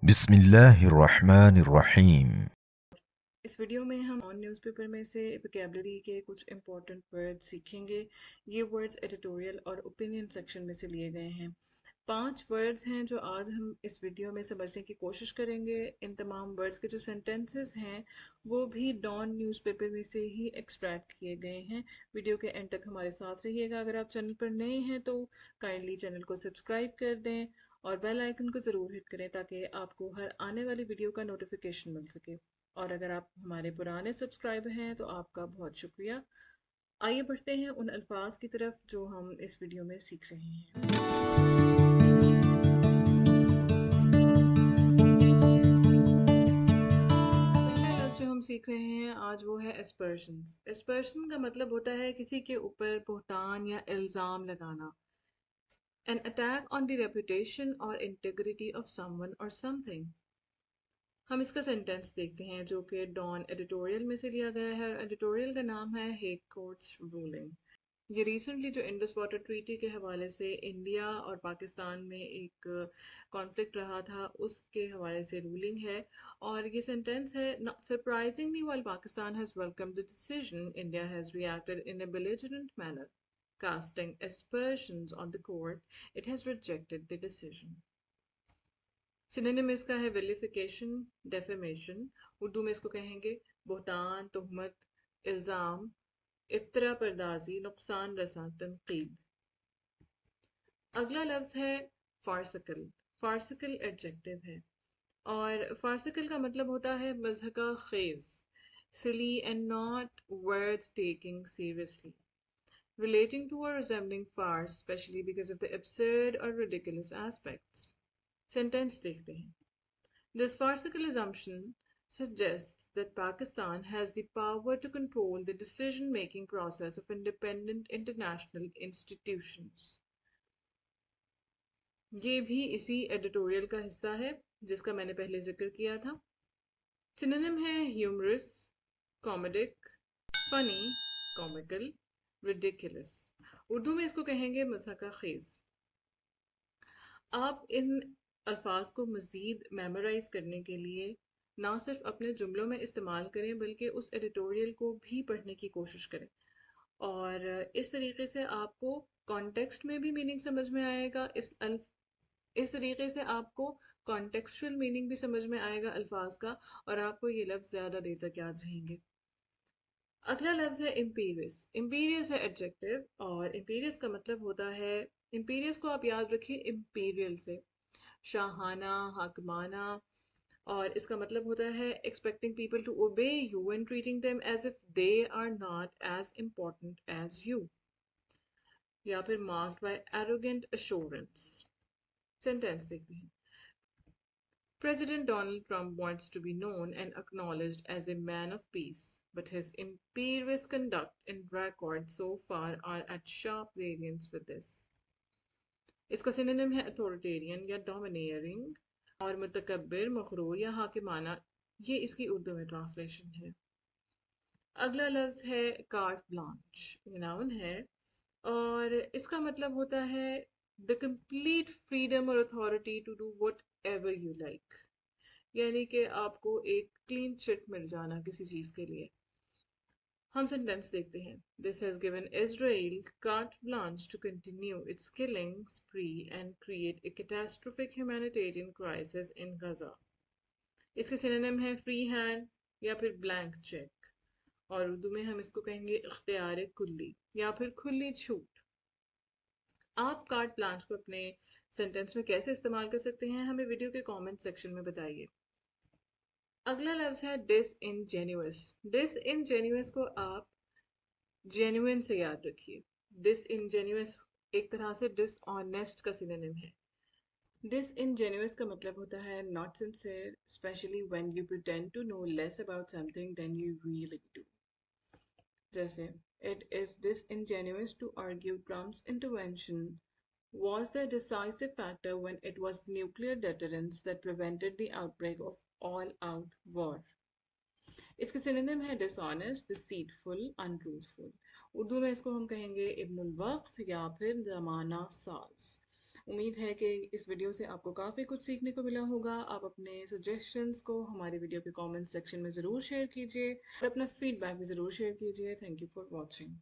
बिस्मिल्लाहिर्रहमानिर्रहीम। इस वीडियो में हम ऑन न्यूज़पेपर में से वोकैबलरी के कुछ इंपॉर्टेंट वर्ड्स सीखेंगे। ये वर्ड्स एडिटोरियल और ओपिनियन सेक्शन में से लिए गए हैं। 5 वर्ड्स हैं जो आज हम इस वीडियो में समझने की कोशिश करेंगे। इन तमाम वर्ड्स के जो सेंटेंसेस हैं वो भी डॉन न्यूज़पेपर में से ही एक्सट्रैक्ट किए गए हैं। वीडियो के एंड तक हमारे साथ रहिएगा। अगर आप चैनल पर नए हैं तो काइंडली चैनल को सब्सक्राइब कर दें और बेल आइकन को ज़रूर हिट करें ताकि आपको हर आने वाली वीडियो का नोटिफिकेशन मिल सके। और अगर आप हमारे पुराने सब्सक्राइबर हैं तो आपका बहुत शुक्रिया। आइए बढ़ते हैं उन अल्फाज की तरफ जो हम इस वीडियो में सीख रहे हैं। पहला लफ्ज़ जो हम सीख रहे हैं आज वो है एस्पर्शंस। एस्पर्शन का मतलब होता है किसी के ऊपर बहतान या इल्ज़ाम लगाना। An attack on the reputation और इंटेग्रिटी ऑफ समवन और समथिंग। हम इसका सेंटेंस देखते हैं जो कि डॉन एडिटोरियल में से लिया गया है। एडिटोरियल का नाम है हेग कोर्ट्स रूलिंग। ये रिसेंटली जो इंडस वाटर ट्रीटी के हवाले से इंडिया और पाकिस्तान में एक कॉन्फ्लिक्ट रहा था उसके हवाले से रूलिंग है। और ये सेंटेंस है surprisingly while Pakistan has welcomed the decision India has reacted in a belligerent manner casting aspersions on the court it has rejected the decision। Synonym इसका है विलिफिकेशन, डेफेमेशन। उर्दू में इसको कहेंगे बहतान, तुहमत, इल्ज़ाम, इफ्तरा परदाजी, नुकसान रसा, तनकीद। अगला लफ्ज़ है फार्सिकल। फार्सिकल एडजेक्टिव है और फार्सिकल का मतलब होता है मज़हका खेज, silly and not worth taking seriously, relating to or resembling farce, especially because of the absurd or ridiculous aspects। Sentence देखते हैं। This farcical assumption suggests that Pakistan has the power to control the decision-making process of independent international institutions। ये भी इसी editorial का हिस्सा है जिसका मैंने पहले जिक्र किया था। सिनोनिम है humorous, comedic, funny, comical, ridiculous. Urdu में इसको कहेंगे मज़ाक़ खेज। आप इन अल्फाज को मज़ीद मेमोराइज करने के लिए ना सिर्फ अपने जुमलों में इस्तेमाल करें बल्कि उस एडिटोरियल को भी पढ़ने की कोशिश करें। और इस तरीके से आपको कॉन्टेक्स्ट में भी मीनिंग समझ में आएगा। इस तरीके से आपको कॉन्टेक्सचुअल मीनिंग भी समझ में आएगा अल्फाज का और आपको ये लफ्ज़ ज़्यादा देर तक याद रहेंगे। अगला लफ्ज़ है इम्पीरियस। इम्पीरियस है एडजेक्टिव और इम्पीरियस का मतलब होता है, इम्पीरियस को आप याद रखिए इम्पीरियल से, शाहाना, हाकमाना। और इसका मतलब होता है expecting people to obey you and treating them as if they are not as important as you, या फिर marked by arrogant assurance। Sentence देखते हैं। President Donald Trump wants to be known and acknowledged as a man of peace, but his imperious conduct and record so far are at sharp variance with this। इसका synonym है authoritarian या डोमिनेयरिंग और मुतकब्बिर, मगरूर या हाकिमाना। ये इसकी उर्दू में ट्रांसलेशन है। अगला लफ्ज़ है कार्ट ब्लांच। ये नाउन है और इसका मतलब होता है द कंप्लीट फ्रीडम और authority to do whatever you like, यानी कि आपको एक क्लीन चिट मिल जाना किसी चीज़ के लिए। हम सेंटेंस देखते हैं। This has given Israel carte blanche to continue its killing spree and create a catastrophic humanitarian crisis in Gaza. इसके सिनोनिम है फ्री हैंड या फिर ब्लैंक चेक और उर्दू में हम इसको कहेंगे इख्तियार कुल्ली या फिर खुली छूट। आप कार्ट ब्लांच को अपने सेंटेंस में कैसे इस्तेमाल कर सकते हैं हमें वीडियो के कमेंट सेक्शन में बताइए। अगला लफ्ज़ है डिसइनजेन्युअस। डिसइनजेन्युअस को आप जेन्युइन से याद रखिए। डिसइनजेन्युअस एक तरह से डिसऑनेस्ट का सिनोनिम है। डिसइनजेन्युअस का मतलब होता है not sincere, specially when you pretend to know less about something than you really do. जैसे it is disingenuous to argue Trump's intervention was the decisive factor when it was nuclear deterrence that prevented the outbreak of all-out war। इसके synonym है dishonest, deceitful, अनट्रूथफुल। Urdu में इसको हम कहेंगे Ibnul वक्त या फिर जमाना साज। उम्मीद है कि इस वीडियो से आपको काफ़ी कुछ सीखने को मिला होगा। आप अपने सजेशंस को हमारे वीडियो के कमेंट सेक्शन में ज़रूर शेयर कीजिए और अपना फीडबैक भी ज़रूर शेयर कीजिए। Thank you for watching.